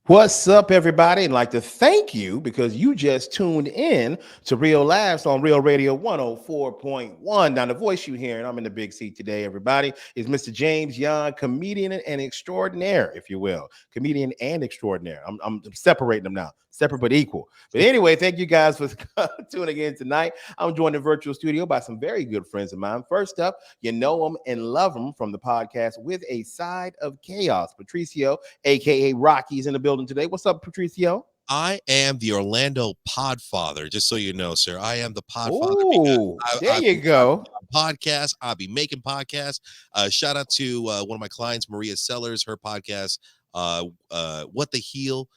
What's up, everybody? I'd like to thank you because you just tuned in to Real Laughs on Real Radio 104.1. Now, the voice you hear, and I'm in the big seat today, everybody, is Mr. James Young, comedian and extraordinaire, if you will. Comedian and extraordinaire. I'm separating them now, separate but equal. But anyway, thank you guys for tuning in tonight. I'm joined in the virtual studio by some very good friends of mine. First up, you know them and love them from the podcast With a Side of Chaos. Patricio, aka Rocky's in the building today. What's up, Patricio? I am the Orlando Podfather, just so you know, sir. I am the Podfather. Oh, there you go. Podcast. I'll be making podcasts. Shout out to one of my clients, Maria Sellers. Her podcast, What the Heel,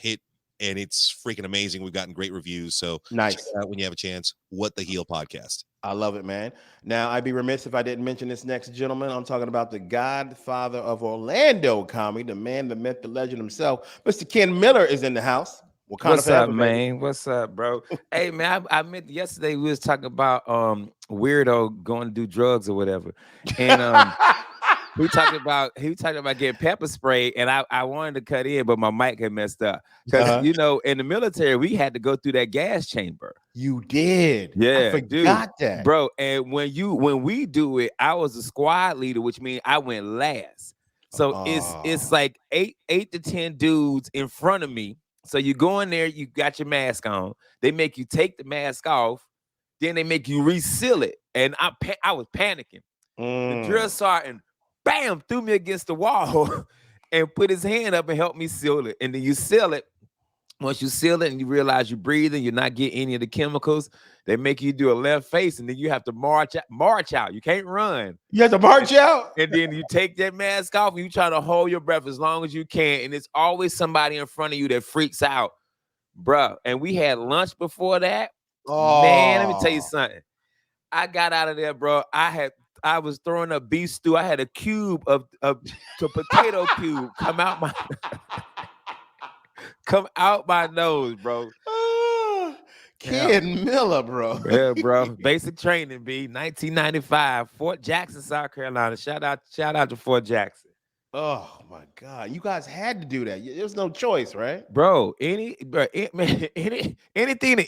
hit, and it's freaking amazing. We've gotten great reviews. So nice. Check it out when you have a chance. What the Heel podcast. I love it, man. Now, I'd be remiss if I didn't mention this next gentleman. I'm talking about the godfather of Orlando comedy, the man, the myth, the legend himself. Mr. Ken Miller is in the house. What's up, man? What's up, bro? Hey, man, I meant yesterday we was talking about weirdo going to do drugs or whatever. And he talked about getting pepper spray, and I wanted to cut in, but my mic had messed up. Because you know, in the military, we had to go through that gas chamber. You did. Yeah. I forgot that. Bro. And when we do it, I was a squad leader, which means I went last. So it's like eight to 10 dudes in front of me. So you go in there, you got your mask on. They make you take the mask off, then they make you reseal it. And I was panicking. The drill sergeant, bam, threw me against the wall and put his hand up and helped me seal it. And then you seal it. Once you seal it and you realize you're breathing, you're not getting any of the chemicals, they make you do a left face, and then you have to march out. You can't run. You have to march out. And then you take that mask off and you try to hold your breath as long as you can. And it's always somebody in front of you that freaks out, bro. And we had lunch before that. Oh. Man, let me tell you something. I got out of there, bro. I was throwing up beef stew. I had a cube of potato cube come out my nose, bro. Ken Miller, bro. Yeah, bro. Basic training, 1995, Fort Jackson, South Carolina. Shout out to Fort Jackson. Oh my God, you guys had to do that. There was no choice, right, bro? Anything the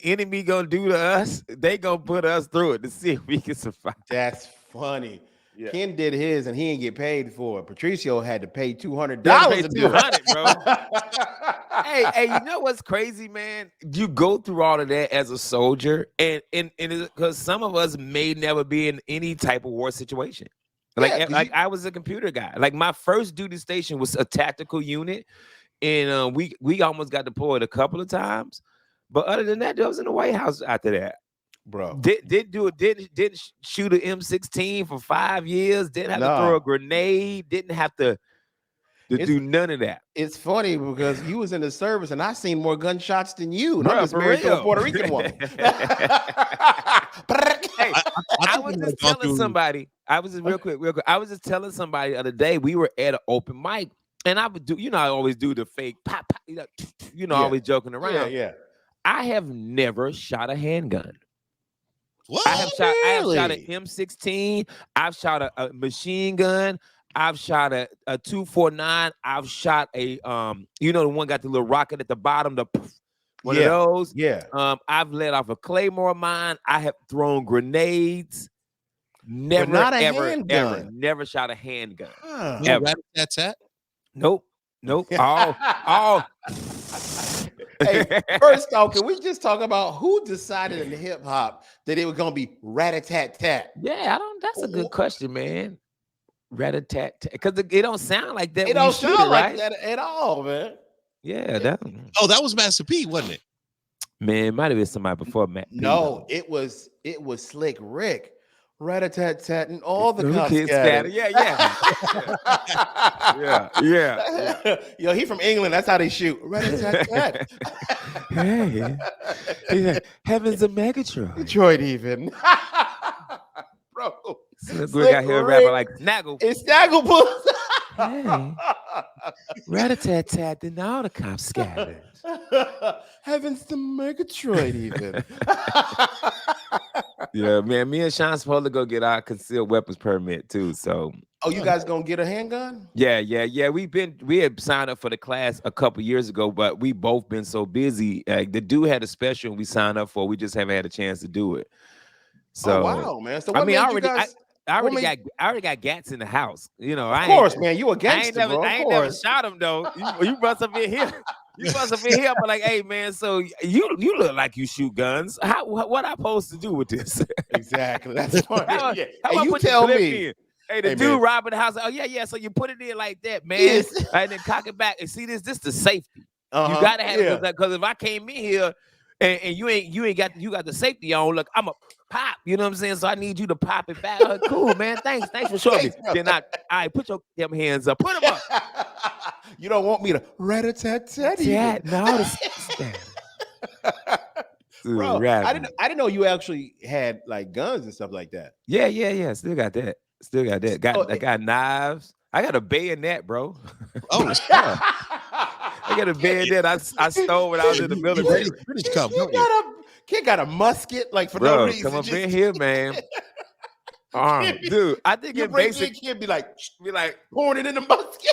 enemy gonna do to us, they gonna put us through it to see if we can survive. That's funny. Yeah. Ken did his and he didn't get paid for it. Patricio had to pay $200 to do it, bro. Hey, you know what's crazy, man? You go through all of that as a soldier, and because some of us may never be in any type of war situation. Like I was a computer guy. Like my first duty station was a tactical unit, and we almost got deployed a couple of times. But other than that, I was in the White House after that. Bro, didn't shoot an M16 for 5 years. Didn't have to throw a grenade. Didn't have to do none of that. It's funny because you was in the service and I seen more gunshots than you. And I'm just married to a Puerto Rican woman. Hey, I was just telling somebody. I was just real quick. I was just telling somebody the other day. We were at an open mic, and I would do. You know, I always do the fake pop, pop. Always joking around. Yeah. I have never shot a handgun. What? I have shot an M16. I've shot a machine gun. I've shot a 249. I've shot a the one got the little rocket at the bottom, one of those. Yeah. I've let off a Claymore mine. I have thrown grenades. Never, but not a ever, handgun. ever, never shot a handgun. Ever. Rat-a-Tat-Tat? Nope. All. Hey, first off, can we just talk about who decided in hip hop that it was gonna be rat-a-tat-tat? Yeah, that's a good question, man. Rat-a-tat-tat, because it don't sound like that. It don't sound like that at all, man. Yeah, that was Master P, wasn't it? Man, it might have been somebody before Matt. No, it was Slick Rick. Rat-a-tat-tat and all the cops scattered. Yeah. Yo, he from England. That's how they shoot. Rat-a-tat-tat. Hey, heaven's a Megatron. Detroit even. Bro. We got here rapper like Snaggle. It's Snagglepuss. Hey. Rat-a-tat-tat and all the cops scattered. Heaven's the Megatroid even. Yeah, man. Me and Sean supposed to go get our concealed weapons permit too. So Oh, you guys gonna get a handgun? Yeah. We had signed up for the class a couple years ago, but we both been so busy. The dude had a special we signed up for. We just haven't had a chance to do it. Oh So wow, man. So I what mean, made you guys? I What already made? got gats in the house. You know, Of course, man. You a gangster, bro. Of I ain't never course. shot him though. You bust up in here. You bust up in here. But like, hey man, so you look like you shoot guns. What I supposed to do with this? Exactly. That's funny. How Yeah. how Hey, I you put the tell clip me. in? Hey, the Hey, dude man. robbing the house. Oh yeah. So you put it in like that, man, Yes. and then cock it back. And see this the safety. You Uh-huh. gotta have Yeah. it because if I came in here and you ain't got the safety on, look, I'm a pop. You know what I'm saying? So I need you to pop it back. Cool, man. Thanks for showing me. Thanks, bro. Then I put your damn hands up. Put them up. You don't want me to rat-a-tat-tat Yeah, either. no, Bro, I didn't know you actually had like guns and stuff like that. Yeah. Still got that. I got knives. I got a bayonet, bro. Oh, yeah. I got a bayonet. I stole when I was in the military. British come, don't you? Kid got a musket like for Bro, no reason. come up in here, man. Dude, I think You it break basic. in, kid be like Like, pouring it in the musket.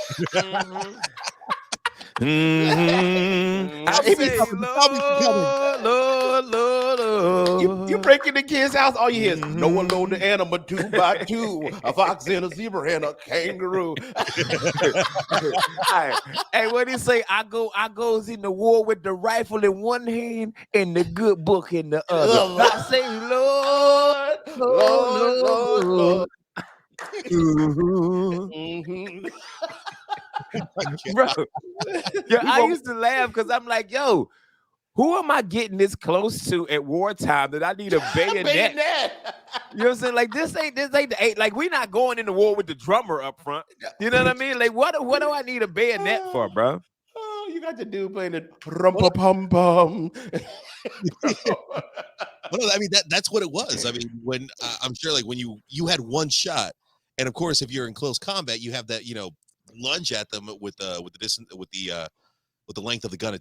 I He be say, coming, Lord. You break in the kid's house, all you hear is Noah load the animal 2 by 2, a fox and a zebra and a kangaroo. Hey, what do you say? I goes in the war with the rifle in one hand and the good book in the other. I say, Lord. Mhm. Bro, I used to laugh because I'm like, yo, who am I getting this close to at wartime that I need a bayonet? You know what I'm saying? Like this ain't like we're not going into war with the drummer up front. You know what I mean? Like what do I need a bayonet for, bro? Oh, you got the dude playing the rumpa pum pum. Well, I mean that's what it was. I mean, when I'm sure, like when you had one shot, and of course, if you're in close combat, you have that lunge at them with the distance with the length of the gun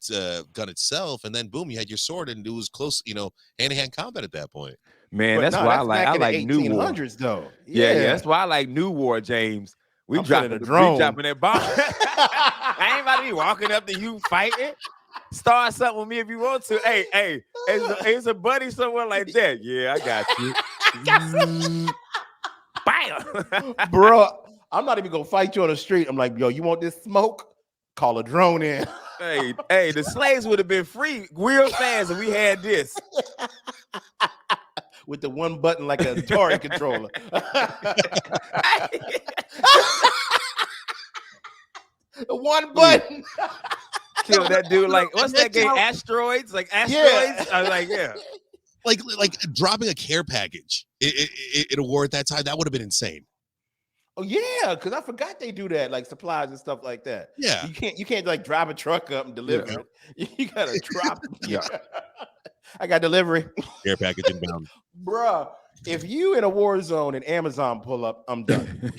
itself, and then boom, you had your sword, and it was close, hand-to-hand combat at that point. Man, But that's no, why that's I back in like the New War. 1800s though. Yeah, that's why I like New War, James. We I'm dropping sending a drone. We dropping that bomb. I ain't about to be walking up to you fighting. Start something with me if you want to. Hey, it's a buddy somewhere like that. Yeah, I got you. Bam. Bro, I'm not even gonna fight you on the street. I'm like, yo, you want this smoke? Call a drone in. Hey, the slaves would have been free real fast if we had this. With the one button like a Atari controller. One button. Kill that dude. Like, what's that game? Asteroids? Like asteroids? Yeah. I was like, yeah. Like dropping a care package in a war at that time, that would have been insane. Oh yeah, because I forgot they do that, like supplies and stuff like that. Yeah, you can't like drive a truck up and deliver it. You gotta drop it. Yeah, I got delivery. Care package inbound, Bruh. If you in a war zone and Amazon pull up, I'm done.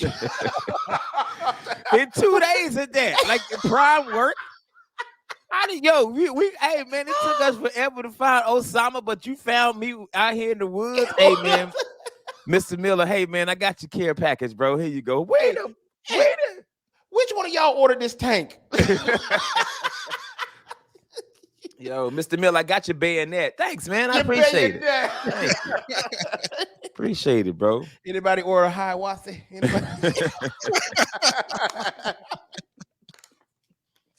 In 2 days at that, like Prime work. Hey man, it took us forever to find Osama, but you found me out here in the woods. Hey man, Mr. Miller, hey man, I got your care package, bro. Here you go. Wait a Which one of y'all ordered this tank? Yo, Mr. Miller, I got your bayonet. Thanks, man. I appreciate it. Appreciate it, bro. Anybody order high wasi? Anybody?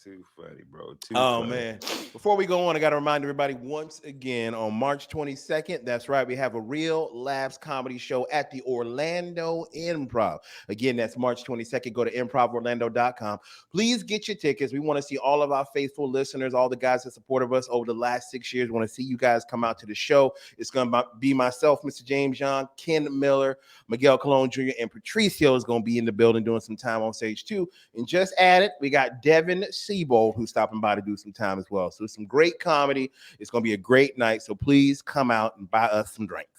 Too funny, bro. Funny. Man. Before we go on, I got to remind everybody once again on March 22nd. That's right. We have a Real Laughs comedy show at the Orlando Improv. Again, that's March 22nd. Go to improvorlando.com. Please get your tickets. We want to see all of our faithful listeners, all the guys that supported us over the last 6 years. We want to see you guys come out to the show. It's going to be myself, Mr. James Young, Ken Miller, Miguel Colon Jr., and Patricio is going to be in the building doing some time on stage too. And just added, we got Devin Seabold who's stopping by to do some time as well. So it's some great comedy. It's going to be a great night. So please come out and buy us some drinks.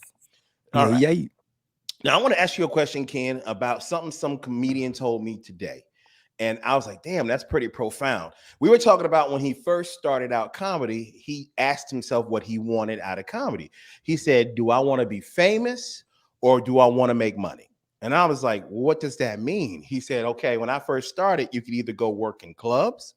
All right. Yeah. Now I want to ask you a question, Ken, about something some comedian told me today. And I was like, damn, that's pretty profound. We were talking about when he first started out comedy, he asked himself what he wanted out of comedy. He said, do I want to be famous or do I want to make money? And I was like, well, what does that mean? He said, okay, when I first started, you could either go work in clubs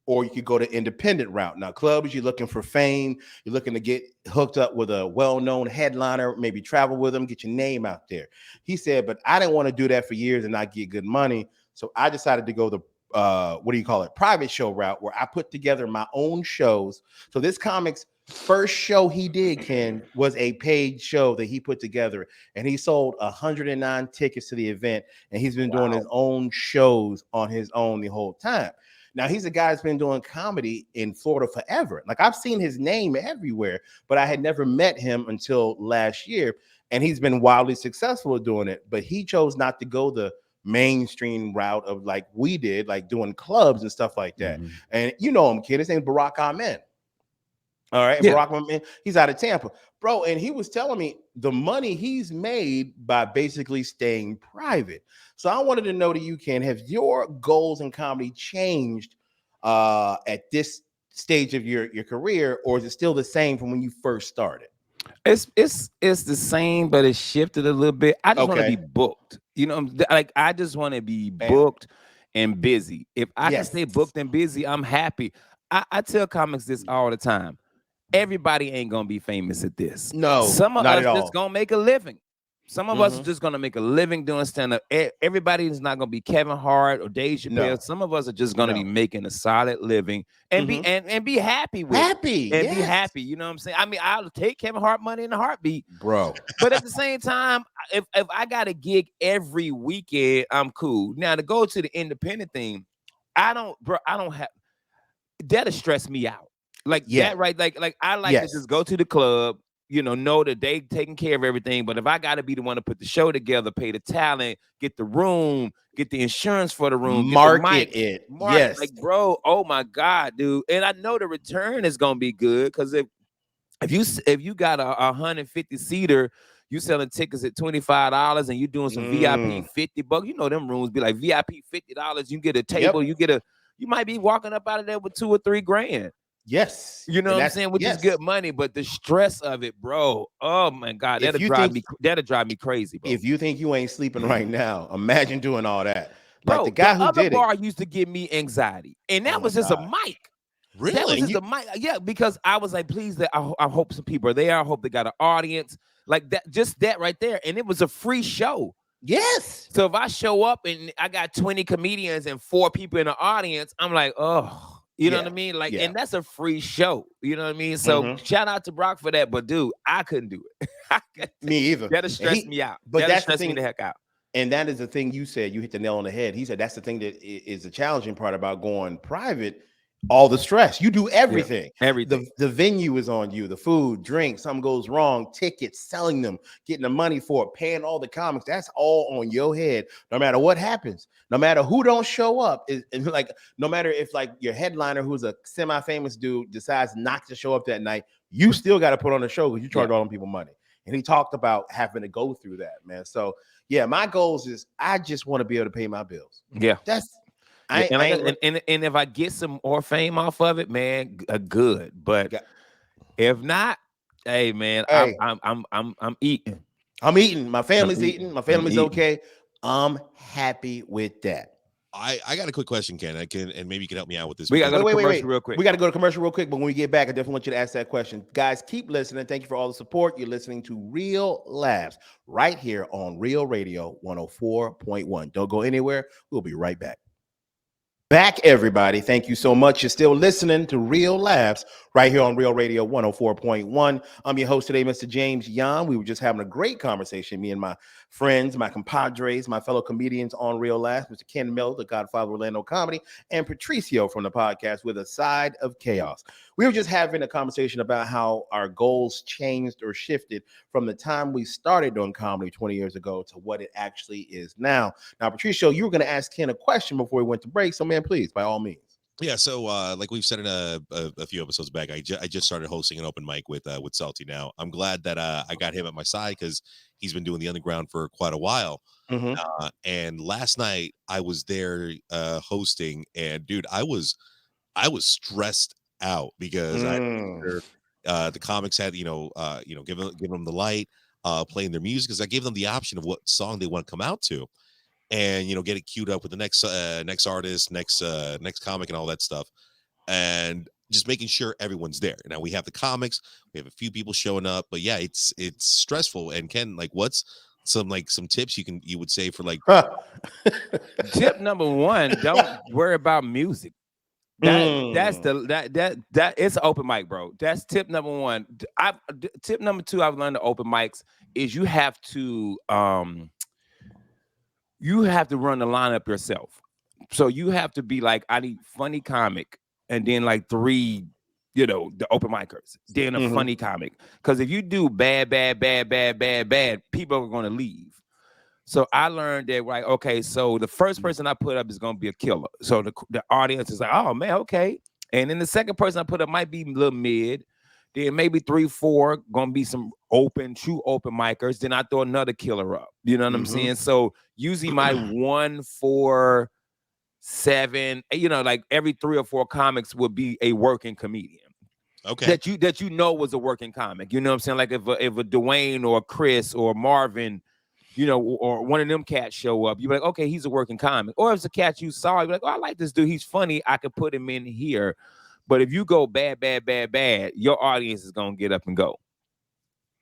or you could go the independent route. Now, clubs, you're looking for fame, you're looking to get hooked up with a well-known headliner, maybe travel with them, get your name out there. He said, but I didn't want to do that for years and not get good money. So I decided to go the what do you call it? Private show route, where I put together my own shows. So this comic's first show he did, Ken, was a paid show that he put together, and he sold 109 tickets to the event, and he's been doing his own shows on his own the whole time. Now, he's a guy that's been doing comedy in Florida forever. Like, I've seen his name everywhere, but I had never met him until last year. And he's been wildly successful at doing it. But he chose not to go the mainstream route of like we did, like doing clubs and stuff like that. Mm-hmm. And you know him, kid. His name's Barack Ahmed. All right. Yeah. Barack Ahmed, he's out of Tampa. Bro, and he was telling me the money he's made by basically staying private. So I wanted to know that you can have your goals in comedy changed at this stage of your career, or is it still the same from when you first started? It's the same, but it shifted a little bit. I just want to Okay. be booked. You know, like I just want to be Bam. booked and busy. If I can Yes. stay booked and busy, I'm happy. I tell comics this all the time. Everybody ain't gonna be famous at this. No, some of not us at all. just gonna make a living. Some of us are just gonna make a living doing stand-up. Everybody is not gonna be Kevin Hart or Dave Chappelle. No. Some of us are just gonna be making a solid living and be and be happy with Happy, it. And be yes. happy. You know what I'm saying? I mean, I'll take Kevin Hart money in a heartbeat, Bro. but at the same time, if I got a gig every weekend, I'm cool. Now to go to the independent thing, I don't have that'll stress me out. Like that, right? Like I like to just go to the club, know that they taking care of everything. But if I got to be the one to put the show together, pay the talent, get the room, get the insurance for the room, market it, yes, like bro, oh my God, dude. And I know the return is gonna be good because if you got a 150 seater, you selling tickets at $25 and you doing some VIP $50, them rooms be like VIP $50. You get a table, you might be walking up out of there with $2 or $3 grand. Yes. You know what I'm saying? Which is good money, but the stress of it, bro. Oh my God, that'll drive me crazy, bro. If you think you ain't sleeping right now, imagine doing all that. Bro, like the guy who did bar used to give me anxiety, and that was just a mic. Really? That was just a mic. Yeah, because I was like, please, I hope some people are there. I hope they got an audience. Like that, just that right there. And it was a free show. Yes. So if I show up and I got 20 comedians and 4 people in the audience, I'm like, oh. You know what I mean? Like, and that's a free show. You know what I mean? So shout out to Brock for that. But dude, I couldn't do it. Me either. That'll stress me out. But that'll that's stress the thing, me the heck out. And that is the thing you said. You hit the nail on the head. He said that's the thing that is the challenging part about going private. All the stress. You do everything. Yeah, everything. The venue is on you. The food, drink, something goes wrong, tickets, selling them, getting the money for it, paying all the comics. That's all on your head. No matter what happens, no matter who don't show up, like no matter if like your headliner, who's a semi-famous dude, decides not to show up that night, you still got to put on a show because you charge all them people money. And he talked about having to go through that, man. So yeah, my goals is I just want to be able to pay my bills. Yeah, that's. And if I get some more fame off of it, man, good. But if not, hey, man, I'm eating. I'm eating. My family's eating. My family's okay. I'm happy with that. I got a quick question, Ken. And maybe you can help me out with this. We got to go to commercial real quick. We got to go to commercial real quick. But when we get back, I definitely want you to ask that question. Guys, keep listening. Thank you for all the support. You're listening to Real Laughs right here on Real Radio 104.1. Don't go anywhere. We'll be right back. Back, everybody. Thank you so much. You're still listening to Real Laughs right here on Real Radio 104.1. I'm your host today, Mr. James Yan. We were just having a great conversation, me and my friends, my compadres, my fellow comedians on Real Laughs, Mr. Ken Miller, the Godfather of Orlando Comedy, and Patricio from the podcast with A Side of Chaos. We were just having a conversation about how our goals changed or shifted from the time we started doing comedy 20 years ago to what it actually is now. Now, Patricio, you were going to ask Ken a question before we went to break, so man, please, by all means. Yeah, so like we've said in a few episodes back, I just started hosting an open mic with Salty now. I'm glad that I got him at my side because he's been doing the underground for quite a while. And last night I was there hosting, and dude, I was stressed out because the comics had give them the light. playing their music, because I gave them the option of what song they want to come out to, and get it queued up with the next artist, next comic, and all that stuff, and just making sure everyone's there. Now we have the comics, we have a few people showing up, but yeah, it's stressful. And Ken, like, what's some tips you would say for like tip number one? Don't worry about music. That's that it's open mic, bro. That's tip number one. Tip number two I've learned the open mics is you have to run the lineup yourself. So you have to be like, I need funny comic, and then like 3, the open micers, then a funny comic. Because if you do bad, people are gonna leave. So I learned that, like, okay, so the first person I put up is gonna be a killer. So the audience is like, oh man, okay. And then the second person I put up might be a little mid. Then maybe 3, 4 gonna be some true open micers. Then I throw another killer up. You know what I'm saying? So usually my 1, 4, 7, like every 3 or 4 comics would be a working comedian. Okay. That was a working comic. You know what I'm saying? Like if a Dwayne or Chris or Marvin, or one of them cats show up, you're like, okay, he's a working comic. Or if it's a cat you saw, you're like, oh, I like this dude, he's funny, I could put him in here. But if you go bad, your audience is gonna get up and go.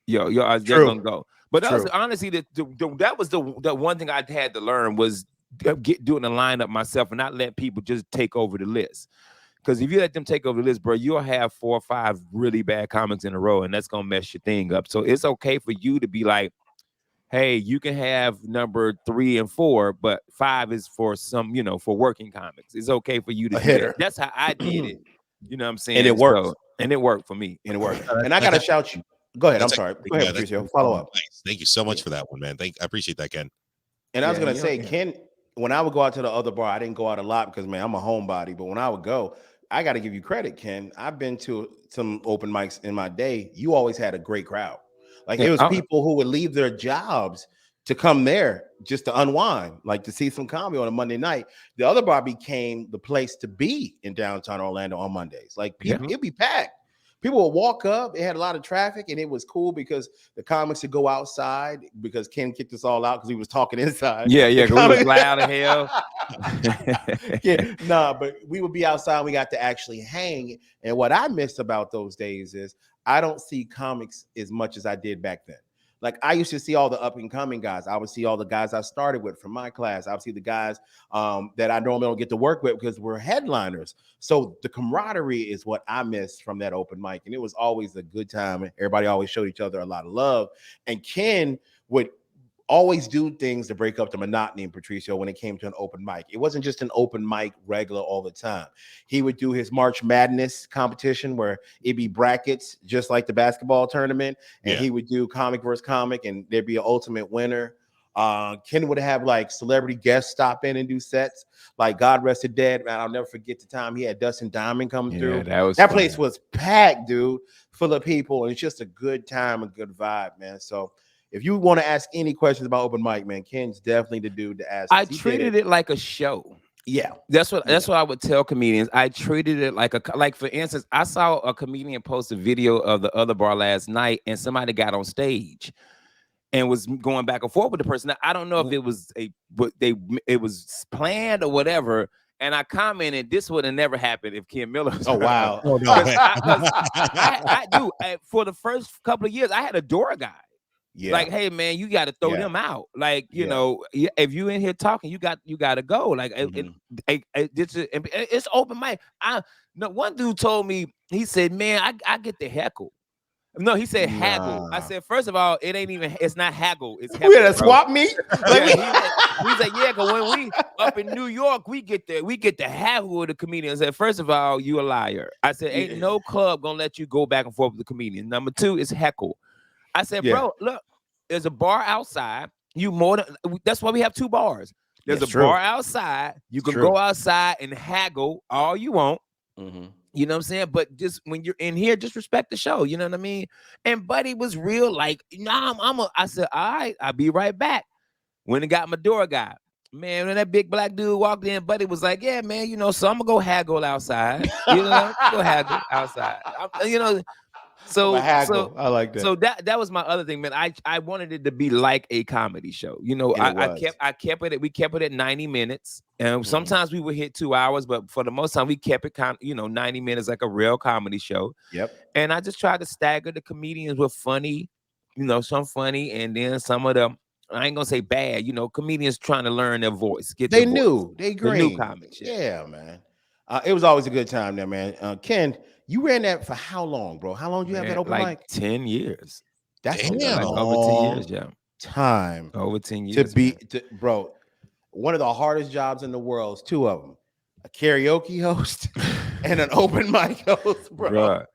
Your audience is gonna go. But that was honestly that was the one thing I had to learn was doing the lineup myself and not let people just take over the list. Because if you let them take over the list, bro, you'll have 4 or 5 really bad comics in a row, and that's gonna mess your thing up. So it's okay for you to be like, hey, you can have number 3 and 4, but 5 is for some, for working comics. It's okay for you to do that. That's how I did it. You know what I'm saying? And it worked. And it worked for me. And it worked. And I gotta shout you. Go ahead. I'm sorry. Go ahead, Patricio. Follow up. Nice. Thank you so much for that one, man. I appreciate that, Ken. And I was gonna say, Ken, when I would go out to the other bar, I didn't go out a lot because, man, I'm a homebody. But when I would go, I got to give you credit, Ken. I've been to some open mics in my day. You always had a great crowd. Like it was people who would leave their jobs to come there just to unwind, like to see some comedy on a Monday night. The other bar became the place to be in downtown Orlando on Mondays. Like people, it'd be packed. People would walk up. It had a lot of traffic, and it was cool because the comics would go outside because Ken kicked us all out because he was talking inside. Yeah, because we was loud as hell. But we would be outside. We got to actually hang. And what I miss about those days is I don't see comics as much as I did back then. Like I used to see all the up and coming guys. I would see all the guys I started with from my class. I would see the guys that I normally don't get to work with because we're headliners. So the camaraderie is what I miss from that open mic. And it was always a good time. Everybody always showed each other a lot of love. And Ken would always do things to break up the monotony in Patricio when it came to an open mic. It wasn't just an open mic regular all the time. He would do his March Madness competition where it'd be brackets just like the basketball tournament, and he would do comic versus comic, and there'd be an ultimate winner. Ken would have like celebrity guests stop in and do sets, like God Rest the Dead. Man, I'll never forget the time he had Dustin Diamond come through. That place was packed, dude, full of people, and it's just a good time, a good vibe, man. So if you want to ask any questions about open mic, man, Ken's definitely the dude to ask. I treated it like a show. Yeah, that's what I would tell comedians. I treated it like for instance, I saw a comedian post a video of the other bar last night, and somebody got on stage and was going back and forth with the person. Now, I don't know if it was it was planned or whatever. And I commented, this would have never happened if Ken Miller was around. Wow. Oh, no. I do. For the first couple of years, I had a door guy. Yeah. Like, hey man, you got to throw them out. Like, you know, if you in here talking, you got to go. Like, it's open mic. One dude told me, he said, man, I get the heckle. No, he said haggle. I said, first of all, it's not haggle. It's heckle. We had a swap meet. He's like, yeah, because when we up in New York, we get the haggle with the comedian. I said, first of all, you a liar. I said, ain't no club gonna let you go back and forth with the comedian. Number 2 is heckle. I said, bro, look, there's a bar outside. That's why we have 2 bars. There's a bar outside. You can go outside and haggle all you want. Mm-hmm. You know what I'm saying? But just when you're in here, just respect the show. You know what I mean? And Buddy was real like, I said, all right, I'll be right back. When I got my door guy, man, when that big black dude walked in, Buddy was like, yeah, man, so I'm gonna go haggle outside. Go haggle outside. So haggle. I like that. So that was my other thing, man. I wanted it to be like a comedy show. You know, And it was. I kept it. We kept it at 90 minutes, and Mhm. sometimes we would hit 2 hours, but for the most time we kept it 90 minutes like a real comedy show. Yep. And I just tried to stagger the comedians with funny, some funny, and then some of them. I ain't gonna say bad, comedians trying to learn their voice, get They their voice. knew. They The new green. comics, Yeah, man. It was always a good time there, man. Ken, you ran that for how long, bro? How long did you have that open like mic? 10 years. That's a Damn. Like over 10 years, yeah. time Over 10 to years. be, man. bro. One of the hardest jobs in the world is two of them: a karaoke host and an open mic host, bro.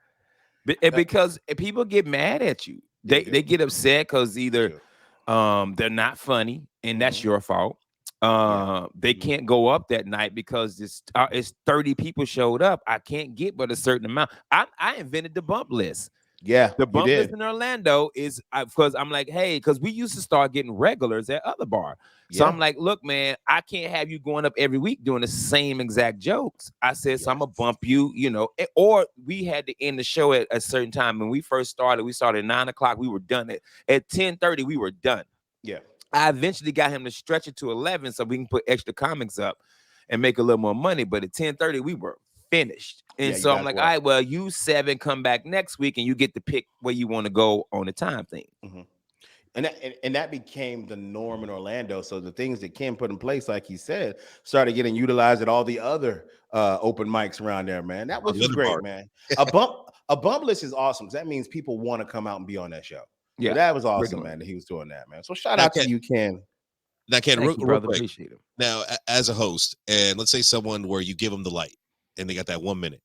Bruh. Because people get mad at you. They get upset because either they're not funny and that's your fault. They can't go up that night because it's 30 people showed up. I can't get but a certain amount. I invented the bump list. Yeah, The bump list in Orlando is because I'm like, hey, because we used to start getting regulars at other bar. So I'm like, look, man, I can't have you going up every week doing the same exact jokes. I said, so I'm gonna bump you, or we had to end the show at a certain time. When we first started, we started at 9 o'clock. We were done at 10:30. We were done. Yeah. I eventually got him to stretch it to 11 so we can put extra comics up and make a little more money. But at 10:30, we were finished. And so I'm like, all right, well, you 7 come back next week and you get to pick where you want to go on the time thing. Mm-hmm. And that became the norm in Orlando. So the things that Ken put in place, like he said, started getting utilized at all the other open mics around there, man. That was great, man. A bump list is awesome. That means people want to come out and be on that show. Yeah, so that was awesome, man, that he was doing that, man. So shout out to you, Ken. That Ken, real quick. Appreciate him. Now, as a host, and let's say someone where you give them the light and they got that 1 minute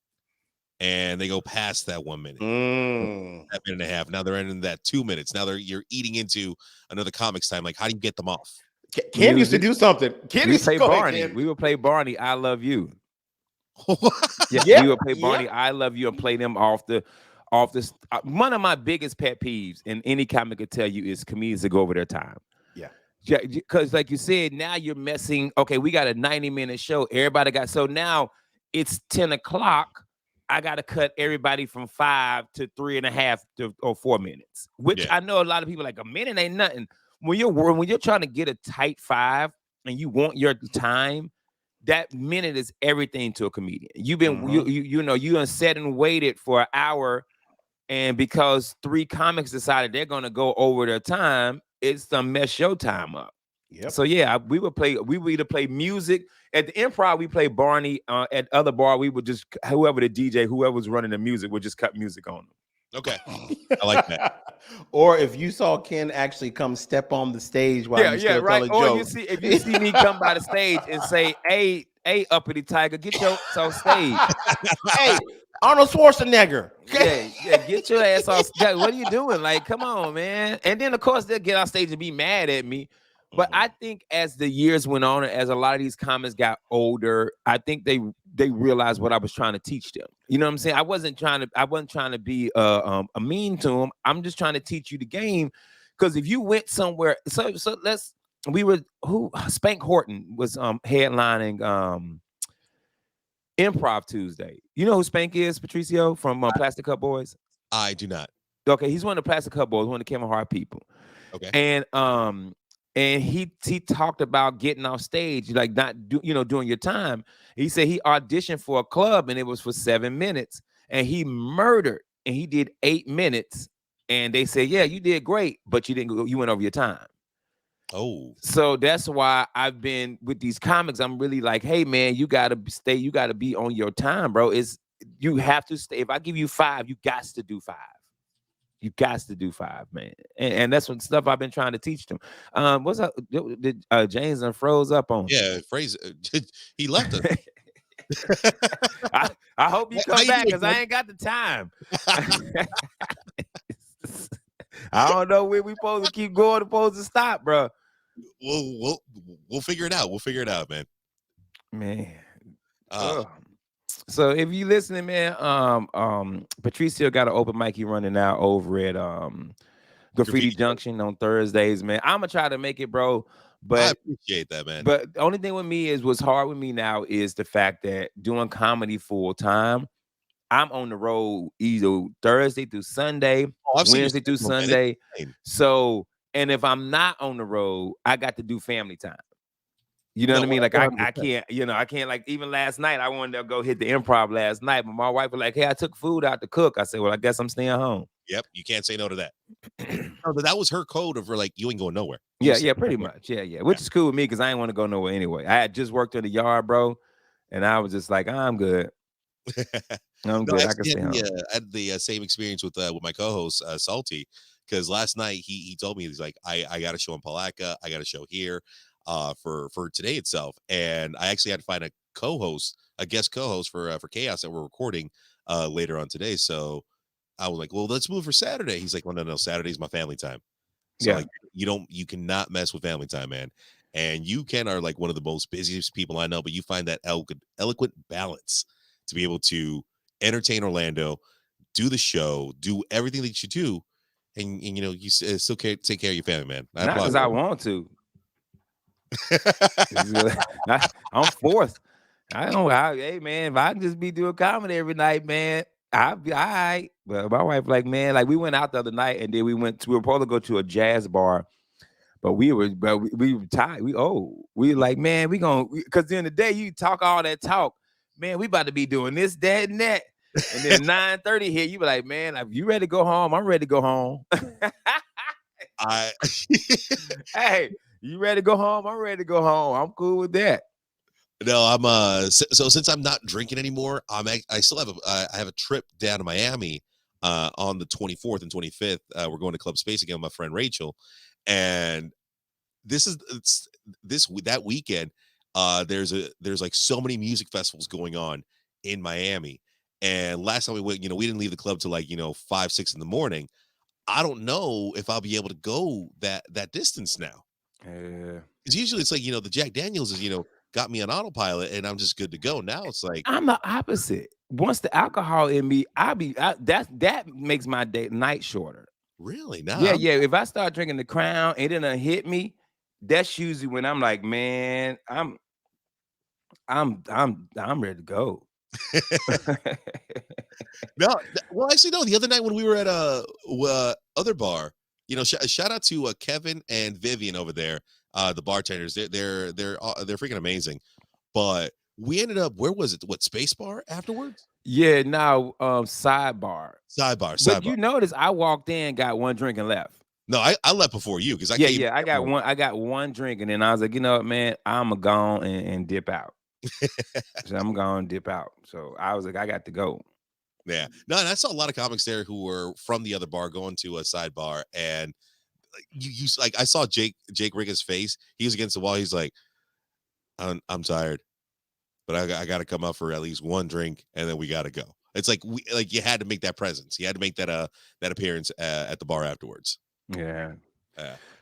and they go past that 1 minute, that minute and a half. Now they're in that 2 minutes. Now you're eating into another comics time. Like, how do you get them off? Ken used to do something. Ken used to Barney. We would play Barney, I Love You. We would play Barney, I Love You, and play them off this. One of my biggest pet peeves, and any comic could tell you, is comedians that go over their time. Yeah, because like you said, now you're messing. Okay, we got a 90-minute show. Everybody got, so now it's 10 o'clock. I got to cut everybody from 5 to 3.5 or 4 minutes, which I know a lot of people like a minute ain't nothing. When you're trying to get a tight 5 and you want your time, that minute is everything to a comedian. You've been you done sat and waited for an hour, and because 3 comics decided they're gonna go over their time, it's to mess your time up. So yeah, we would either play music at the Improv. We play Barney. At other bar, we would just whoever the DJ, whoever was running the music, would just cut music on them. Okay, I like that. Or if you saw Ken actually come step on the stage while you still telling jokes. If you see me come by the stage and say, "Hey, uppity tiger, get your on stage." Hey, Arnold Schwarzenegger. Get your ass off. What are you doing? Like, come on, man. And then of course they'll get on stage and be mad at me. But I think as the years went on, as a lot of these comics got older, I think they realized what I was trying to teach them. You know what I'm saying? I wasn't trying to be a mean to them. I'm just trying to teach you the game. Because if you went somewhere, Spank Horton was headlining Improv Tuesday. You know who Spank is, Patricio, from Plastic Cup Boys? I do not. Okay, he's one of the Plastic Cup Boys, one of the Kevin Hart people. Okay. And he talked about getting off stage, like doing your time. He said he auditioned for a club and it was for 7 minutes, and he murdered, and he did 8 minutes, and they said, yeah, you did great, but you went over your time. Oh, so that's why I've been with these comics. I'm really like, hey man, you gotta stay, you gotta be on your time, bro. You have to stay. If I give you 5, you got to do 5. You got to do 5, man. And that's what stuff I've been trying to teach them. What's up? Did James and froze up on? Yeah, he left us. I hope you come back because I ain't got the time. I don't know where we supposed to keep going, supposed to stop, bro. We'll figure it out. We'll figure it out, man. Man. So if you listening, man, Patricio got an open mic he running now over at Graffiti Junction on Thursdays, man. I'm gonna try to make it, bro. But I appreciate that, man. But the only thing with me what's hard with me now is the fact that doing comedy full time, I'm on the road either Thursday through Sunday, Oh, I've seen your Wednesday through schedule, man. It's Sunday. insane. So, and if I'm not on the road, I got to do family time. You know No, what I mean? Like I 100%. can't, I can't, like, even last night, I wanted to go hit the Improv last night, but my wife was like, hey, I took food out to cook. I said, well, I guess I'm staying home. Yep, you can't say no to that. No, that was her code of her, like, you ain't going nowhere. Yeah, pretty much. Yeah. Which is cool with me because I ain't want to go nowhere anyway. I had just worked in the yard, bro, and I was just like, I'm good. I'm No, good. I I can actually stay home. had the same experience with my co-host Salty, because last night he told me, he's like, I got a show in Palatka, I got a show here for today itself, and I actually had to find a guest co-host for Chaos that we're recording later on today. So I was like, well, let's move for Saturday. He's like, well, no, Saturday's my family time. So Yeah. like, you cannot mess with family time, man. And you are like one of the most busiest people I know, but you find that eloquent balance to be able to entertain Orlando, do the show, do everything that you do, and you still take care of your family, man. I Not applaud because you. I want to. I'm forced. I don't. Hey man, if I can just be doing comedy every night, man, I'll be all right. But my wife, like, man, like, we went out the other night and then we were supposed to go to a jazz bar, but we were tired. We like, man, because during the day you talk all that talk, man, we about to be doing this, that, and that. And then 9:30 here, you be like, man, if you ready to go home, I'm ready to go home. I Hey, you ready to go home? I'm ready to go home. I'm cool with that. No, I'm so since I'm not drinking anymore, I still have I have a trip down to Miami on the 24th and 25th. We're going to Club Space again with my friend Rachel, and that weekend. There's like so many music festivals going on in Miami, and last time we went, we didn't leave the club till like 5-6 in the morning. I don't know if I'll be able to go that distance now. Yeah. Because usually it's like, the Jack Daniels is, got me on autopilot and I'm just good to go. Now it's like, I'm the opposite. Once the alcohol in me, that makes my night shorter. really? Nah, Yeah. If I start drinking the Crown and it done hit me, that's usually when I'm like, man, I'm ready to go. No, well, actually, no. The other night when we were at other bar, shout out to Kevin and Vivian over there, the bartenders. They're freaking amazing. But we ended up, where was it? What, Space Bar afterwards? Yeah. Now, sidebar. Sidebar. But you notice I walked in, got one drink and left. No, I left before you because I came. Yeah. I got one drink and then I was like, you know what, man, I'm gonna go and dip out. So I'm gonna dip out. So I was like, I got to go. Yeah, no, and I saw a lot of comics there who were from the other bar going to a sidebar, and you like, I saw Jake Rigga's face. He was against the wall. He's like, I'm tired, but I got to come up for at least one drink, and then we got to go. It's like you had to make that presence. You had to make that appearance at the bar afterwards. Yeah.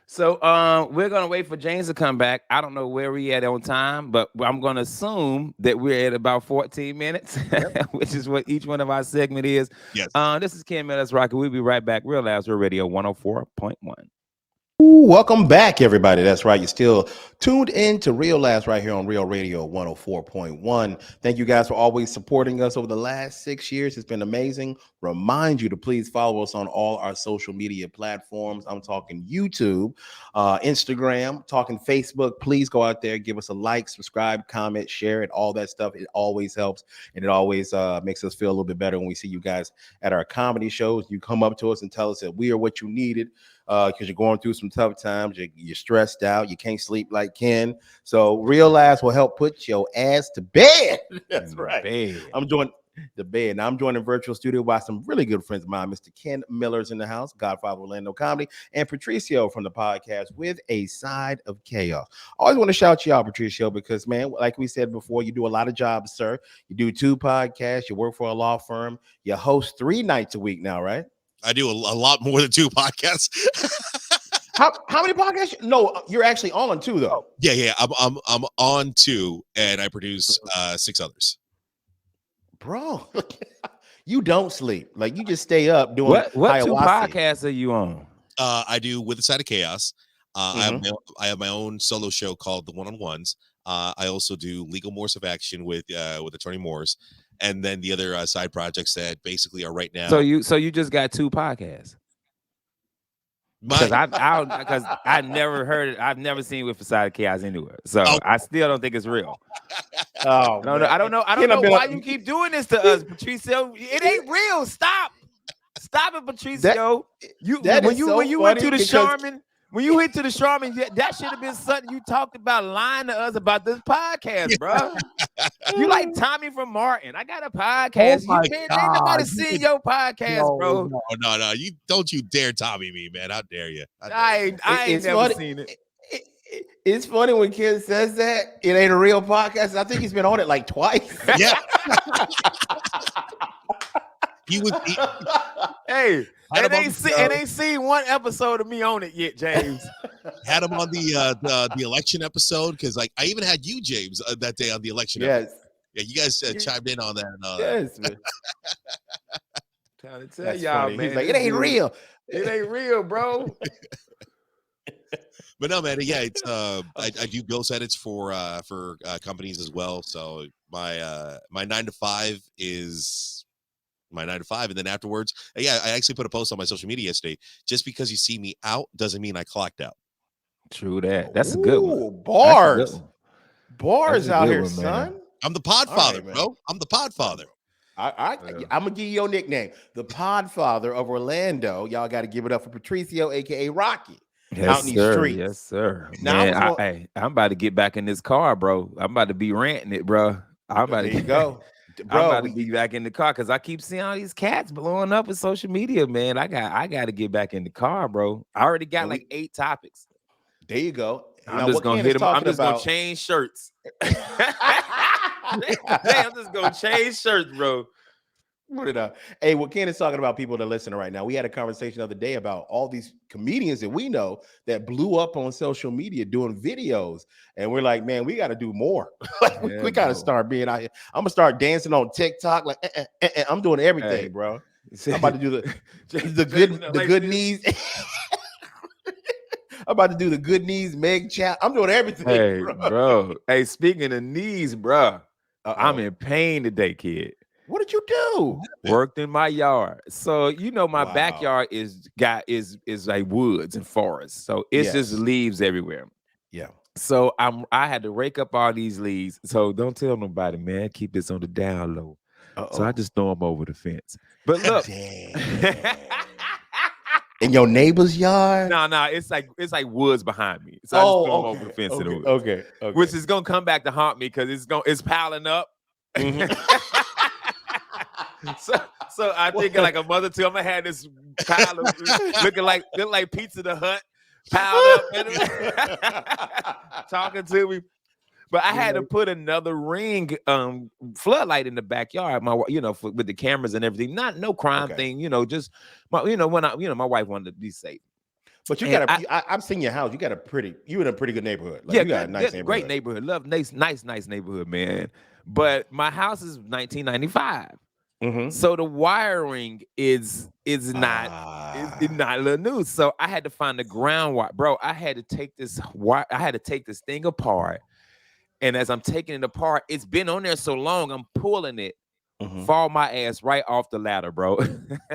So we're gonna wait for James to come back. I don't know where we at on time, but I'm gonna assume that we're at about 14 minutes, which is what each one of our segment is. Yes. This is Ken Miller's Rocket. We'll be right back. Real Labs Radio 104.1. Welcome back, everybody. That's right. You're still tuned in to Real Laughs right here on Real Radio 104.1. Thank you guys for always supporting us over the last 6 years. It's been amazing. Remind you to please follow us on all our social media platforms. I'm talking YouTube, Instagram, talking Facebook. Please go out there, give us a like, subscribe, comment, share it, all that stuff. It always helps, and it always makes us feel a little bit better when we see you guys at our comedy shows. You come up to us and tell us that we are what you needed. Because you're going through some tough times, you're stressed out, you can't sleep like Ken. So Real Laughs will help put your ass to bed. That's right. I'm joined the bed. Now I'm joined in virtual studio by some really good friends of mine. Mr. Ken Miller's in the house, Godfather Orlando Comedy, and Patricio from the podcast With a Side of Chaos. I always want to shout you out, Patricio, because, man, like we said before, you do a lot of jobs, sir. You do 2 podcasts, you work for a law firm, you host 3 nights a week now, right? I do a lot more than 2 podcasts. How many podcasts? No, you're actually on 2 though. Yeah. I'm on 2, and I produce 6 others. Bro, you don't sleep. Like, you just stay up doing What 2 ayahuasca. podcasts are you on? I do With a Side of Chaos. Mm-hmm. I have my own solo show called The One-on-Ones. I also do Legal Morse of Action with Attorney Morse, and then the other side projects that basically are right now. So you just got 2 podcasts. Because I never heard it. I've never seen With Facade Chaos anywhere. So I still don't think it's real. Oh, I don't know why you keep doing this to us, Patricio. It ain't real. Stop it, Patricio. When you went to the Charmin, that should have been something you talked about, lying to us about this podcast, bro. You like Tommy from Martin. I got a podcast. Ain't nobody seen your podcast, bro. No. You don't you dare Tommy me, man. How dare you? I ain't never seen it. It's funny when Ken says that it ain't a real podcast. I think he's been on it like twice. Yeah. He was. Hey, and ain't seen one episode of me on it yet, James. Had him on the election episode because like I even had you, James, that day on the election. Yes. Episode. Yeah, you guys chimed in on that. Yes, man. Trying to tell y'all, man. He's like, it ain't real. It ain't real, bro. But no, man. Yeah, it's I do ghost edits for companies as well. So my 9 to 5 is my 9 to 5, and then afterwards, yeah, I actually put a post on my social media yesterday. Just because you see me out doesn't mean I clocked out. True that. That's a good one. Bars out here, son. I'm the Podfather, bro. I'm the Podfather. I'm gonna give you your nickname, the Podfather of Orlando. Y'all got to give it up for Patricio, aka Rocky. Yes, out in these streets. Yes, sir. Now Man, I'm about to get back in this car, bro. I'm about to be ranting it, bro. There you go. Bro, I'm about to be back in the car because I keep seeing all these cats blowing up in social media, man. I got to get back in the car, bro. I already got like 8 topics. There you go. I'm just gonna hit them. I'm just gonna change shirts. I'm just gonna change shirts, bro. Hey, what Ken is talking about, people that listen right now. We had a conversation the other day about all these comedians that we know that blew up on social media doing videos, and we're like, man, we got to do more. we got to start being out here. I'm gonna start dancing on TikTok, like I'm doing everything, bro. I'm about to do the good knees. I'm about to do the good knees, Meg chat. I'm doing everything, hey, bro. Hey, speaking of knees, bro, I'm in pain today, kid. What did you do? Worked in my yard. So my backyard is like woods and forests. So it's just leaves everywhere. Yeah. So I had to rake up all these leaves. So don't tell nobody, man. Keep this on the down low. So I just throw them over the fence. But look. In your neighbor's yard? No, it's like woods behind me. So I just throw them over the fence. Okay. Which is gonna come back to haunt me because it's piling up. Mm-hmm. So I think like a month or two, I'm gonna have this pile of looking like Pizza the Hut piled up, talking to me. But I had to put another ring floodlight in the backyard. With the cameras and everything. No crime thing. Just when my wife wanted to be safe. But you got I've seen your house. You in a pretty good neighborhood. Like, you got a nice neighborhood. Great neighborhood. Love nice neighborhood, man. But my house is 1995. Mm-hmm. So the wiring is not little news. So I had to find the ground wire, bro. I had to take this thing apart, and as I'm taking it apart, it's been on there so long. I'm pulling it, fall my ass right off the ladder, bro.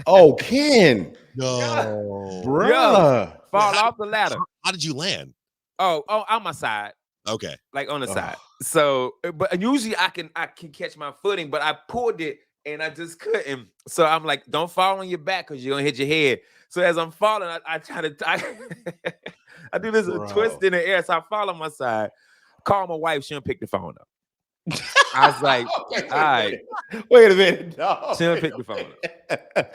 Oh, Ken, no, bro, fall off the ladder. How did you land? Oh, on my side. Okay, like on the side. So, but usually I can catch my footing, but I pulled it. And I just couldn't. So I'm like, don't fall on your back because you're going to hit your head. So as I'm falling, I try to, I do this twist in the air. So I fall on my side, call my wife. She don't pick the phone up. I was like, all right. Wait a minute. No, she don't pick the phone up.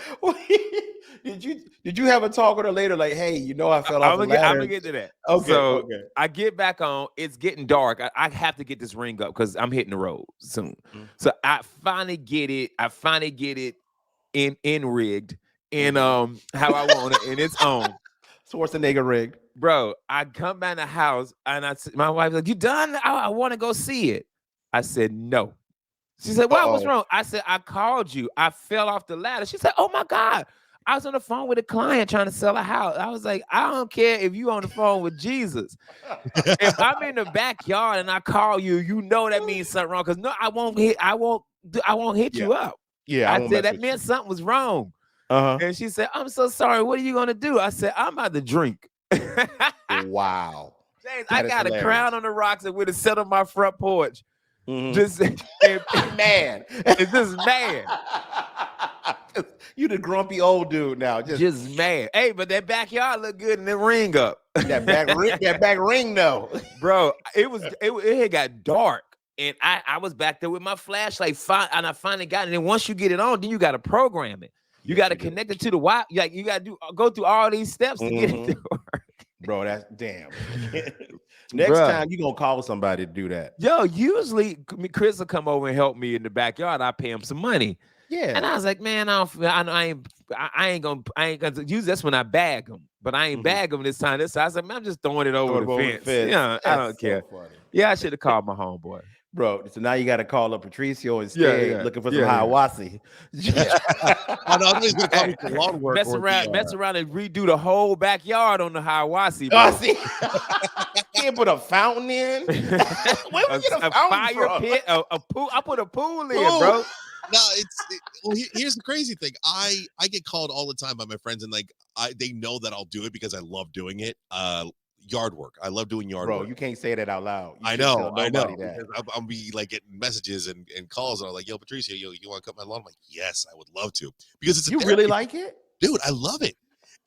Did you have a talk with her later? Like, hey, I fell off the ladder. I'm going to get to that. Okay. I get back on. It's getting dark. I have to get this ring up because I'm hitting the road soon. Mm-hmm. So I finally get it. in rigged in how I want it, and it's on. Schwarzenegger rigged. Bro, I come back in the house and my wife's like, you done? I want to go see it. I said, no. She said, what? What's wrong? I said, I called you. I fell off the ladder. She said, oh my God. I was on the phone with a client trying to sell a house. I was like, I don't care if you on the phone with Jesus. If I'm in the backyard and I call you, that means something wrong. Because no, I won't I won't hit you up. Yeah, I won't said mess that with meant something was wrong. Uh-huh. And she said, I'm so sorry. What are you gonna do? I said, I'm about to drink. Wow. James, I That is got a hilarious. crown on the rocks and would have sat on my front porch. Mhm. Just Man. just mad. You the grumpy old dude now. Just mad. Hey, but that backyard looked good and the ring up. that back ring though. Bro, it had got dark. And I was back there with my flashlight, and I finally got it. And once you get it on, then you got to program it. You got to connect it to the Wi. Like you got to go through all these steps to get it to work. Bro, that's damn. Next time you gonna call somebody to do that. Yo, usually Chris will come over and help me in the backyard. I pay him some money. Yeah. And I was like, man, I ain't gonna use this when I bag them, but I ain't bag them this time. I was like, man, I'm just throwing it over the fence. Yeah, I don't care. Funny. Yeah, I should have called my homeboy. Bro, so now you got to call up Patricio instead, looking for some Hiawassee. I know he's gonna call me for lawn work. Mess around and redo the whole backyard on the Hiawassee. Oh, see, can't put a fountain in. Where we get a fire from? pit, a pool. I put a pool in, bro. No, well, here's the crazy thing. I get called all the time by my friends, and like they know that I'll do it because I love doing it. Yard work. I love doing yard work. Bro, you can't say that out loud. I know. That. I'll be like getting messages and calls, and I'm like, "Yo, Patricio, you want to cut my lawn?" I'm like, "Yes, I would love to," because it's. You really like it, dude? I love it,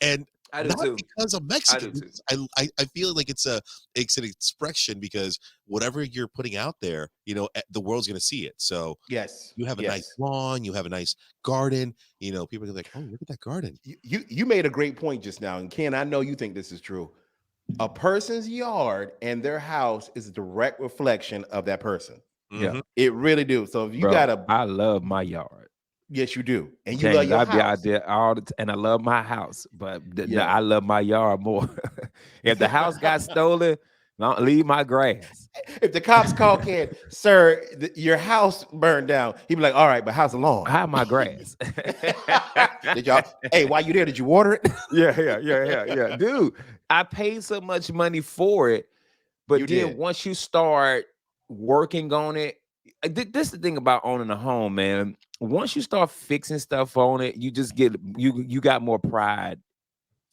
and I do not too. because I'm Mexican. I feel like it's an expression because whatever you're putting out there, the world's gonna see it. So yes, you have a nice lawn, you have a nice garden. People are like, "Oh, look at that garden." You made a great point just now, and Ken, I know you think this is true. A person's yard and their house is a direct reflection of that person. Yeah, it really do. So if you I love my yard. Yes, you do, and James, you love your house. Be out there all the and I love my house, but I love my yard more. If the house got stolen, don't leave my grass. If the cops call Ken, sir, your house burned down, he'd be like, "All right, but how's the lawn? How my grass?" Did y'all? Hey, while you there, did you water it? Yeah, dude. I paid so much money for it, but once you start working on it, this is the thing about owning a home, man. Once you start fixing stuff on it, you just you got more pride.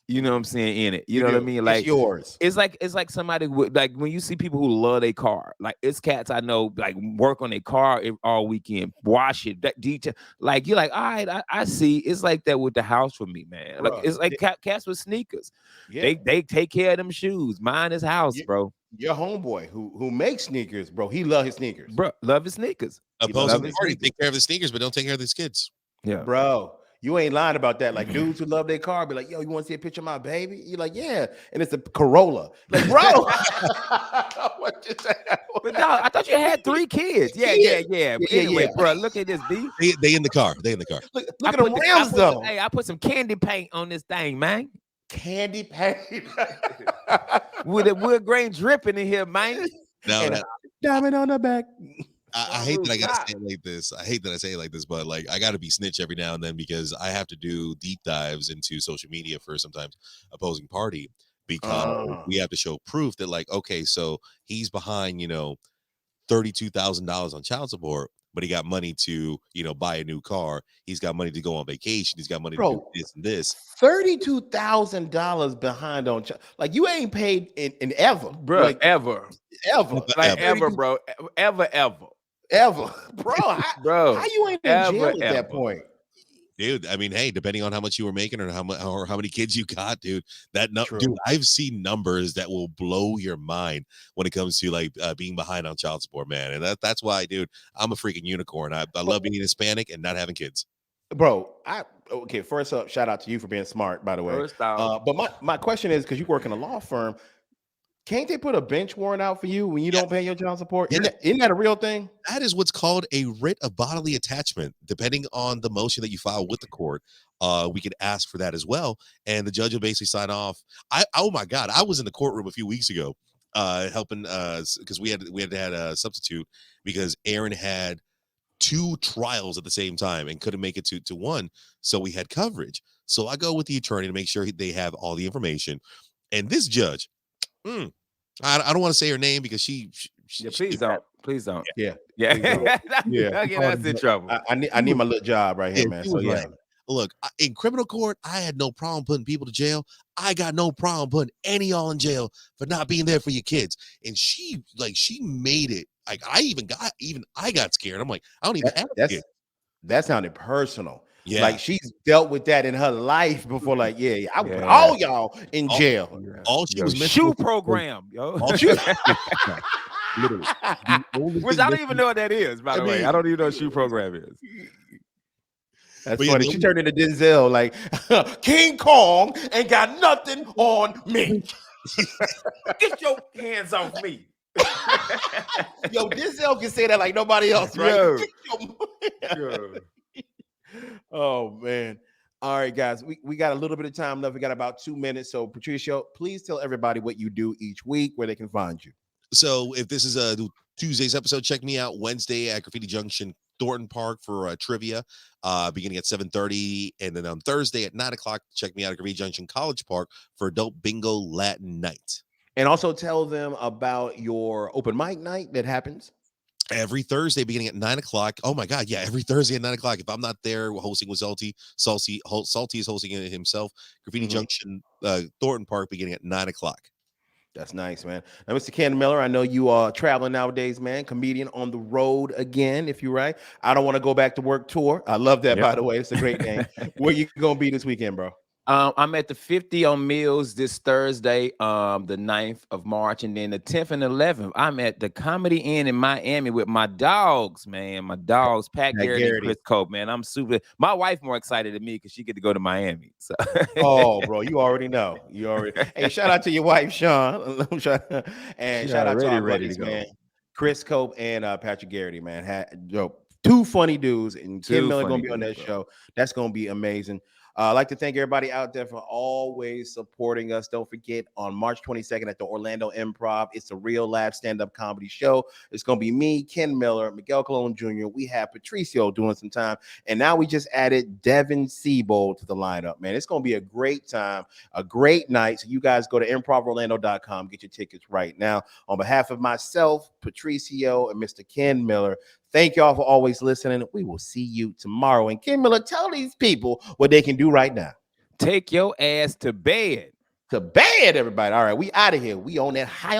You know what I'm saying in it. You know what I mean? Like it's yours. It's like somebody would like when you see people who love their car. Like it's cats I know like work on their car all weekend, wash it, that detail. Like you're like, all right, I see. It's like that with the house for me, man. Like it's like cats with sneakers. Yeah. They take care of them shoes. Mine is house, bro. Your homeboy who makes sneakers, bro. He love his sneakers, bro. Love his sneakers. Opposing party take care of the sneakers, but don't take care of his kids. Yeah, bro. You ain't lying about that. Like dudes who love their car be like, "Yo, you want to see a picture of my baby?" You're like, "Yeah," and it's a Corolla. Like, bro, what you say? But no, I thought you had 3 kids. Yeah. But anyway, bro, look at this, B. They in the car. Look at them rims, though. Hey, I put some candy paint on this thing, man. Candy paint with the wood grain dripping in here, man. No, diamond on the back. I hate that I gotta say it like this. I hate that I say it like this, but like I gotta be snitch every now and then because I have to do deep dives into social media for sometimes opposing party because we have to show proof that like, okay, so he's behind, $32,000 on child support, but he got money to, buy a new car. He's got money to go on vacation. He's got money to do this and this. $32,000 behind on like you ain't paid in ever, bro. Like, ever, like ever, bro. Ever, bro. How you ain't in jail at that point? Dude, I mean, hey, depending on how much you were making or how many kids you got, dude, dude, I've seen numbers that will blow your mind when it comes to like being behind on child support, man. And that's why, dude, I'm a freaking unicorn. I love being Hispanic and not having kids. Bro, first up, shout out to you for being smart, by the way. But my question is, because you work in a law firm, can't they put a bench warrant out for you when you don't pay your child support? Isn't that a real thing? That is what's called a writ of bodily attachment. Depending on the motion that you file with the court, we could ask for that as well. And the judge will basically sign off. Oh my God, I was in the courtroom a few weeks ago helping because we had to have a substitute because Aaron had 2 trials at the same time and couldn't make it to one. So we had coverage. So I go with the attorney to make sure they have all the information. And this judge, I don't want to say her name because she Yeah, please don't. Please don't. Yeah. Yeah. Please don't. Yeah. Don't get us in trouble. I need my little job right here, Yeah, man. she So was yeah. like, look, in criminal court, I had no problem putting people to jail. I got no problem putting any y'all in jail for not being there for your kids. And she made it. Like I got scared. I'm like, I don't even have kids. That sounded personal. Yeah. Like she's dealt with that in her life before. Like, I would put Yeah. all y'all in jail. All she Yo, was meant shoe to program, yo. all she, Literally. Which I don't even know what that is, by the way. I don't even know what shoe program is. That's But yeah, funny. She turned into Denzel, like King Kong ain't got nothing on me. Get your hands off me. Yo, Denzel can say that like nobody else, right? Yo. Yo. Oh man. All right, guys. We got a little bit of time left. We got about 2 minutes. So, Patricio, please tell everybody what you do each week, where they can find you. So if this is a Tuesday's episode, check me out Wednesday at Graffiti Junction, Thornton Park for trivia, beginning at 7:30, and then on Thursday at 9:00, check me out at Graffiti Junction, College Park for Adult Bingo Latin Night. And also tell them about your open mic night that happens every Thursday beginning at 9:00. Oh my God. Yeah. Every Thursday at 9:00. If I'm not there hosting with Salty is hosting it himself. Graffiti Junction, Thornton Park beginning at 9:00. That's nice, man. Now, Mr. Ken Miller, I know you are traveling nowadays, man. Comedian on the road again, if you're right. I don't want to go back to work tour. I love that, by the way. It's a great name. Where you going to be this weekend, bro? I'm at the 50 on Mills this Thursday, the 9th of March, and then the 10th and 11th, I'm at the Comedy Inn in Miami with my dogs, man. My dogs, Pat Garrett and Chris Cope, man. I'm super. My wife more excited than me because she get to go to Miami. So. Oh, bro, you already know. You already. Hey, shout out to your wife, Sean, and shout out to our buddies, man. Chris Cope and Patrick Garrity, man. Two funny dudes, and Ken Miller gonna be on that show. That's gonna be amazing. I'd like to thank everybody out there for always supporting us. Don't forget, on March 22nd at the Orlando Improv, it's a real live stand-up comedy show. It's going to be me, Ken Miller, Miguel Colon Jr. We have Patricio doing some time. And now we just added Devin Siebold to the lineup, man. It's going to be a great time, a great night. So you guys go to improvorlando.com, get your tickets right now. On behalf of myself, Patricio, and Mr. Ken Miller, thank y'all for always listening. We will see you tomorrow. And Ken Miller, tell these people what they can do right now. Take your ass to bed. To bed, everybody. All right, we out of here. We on that high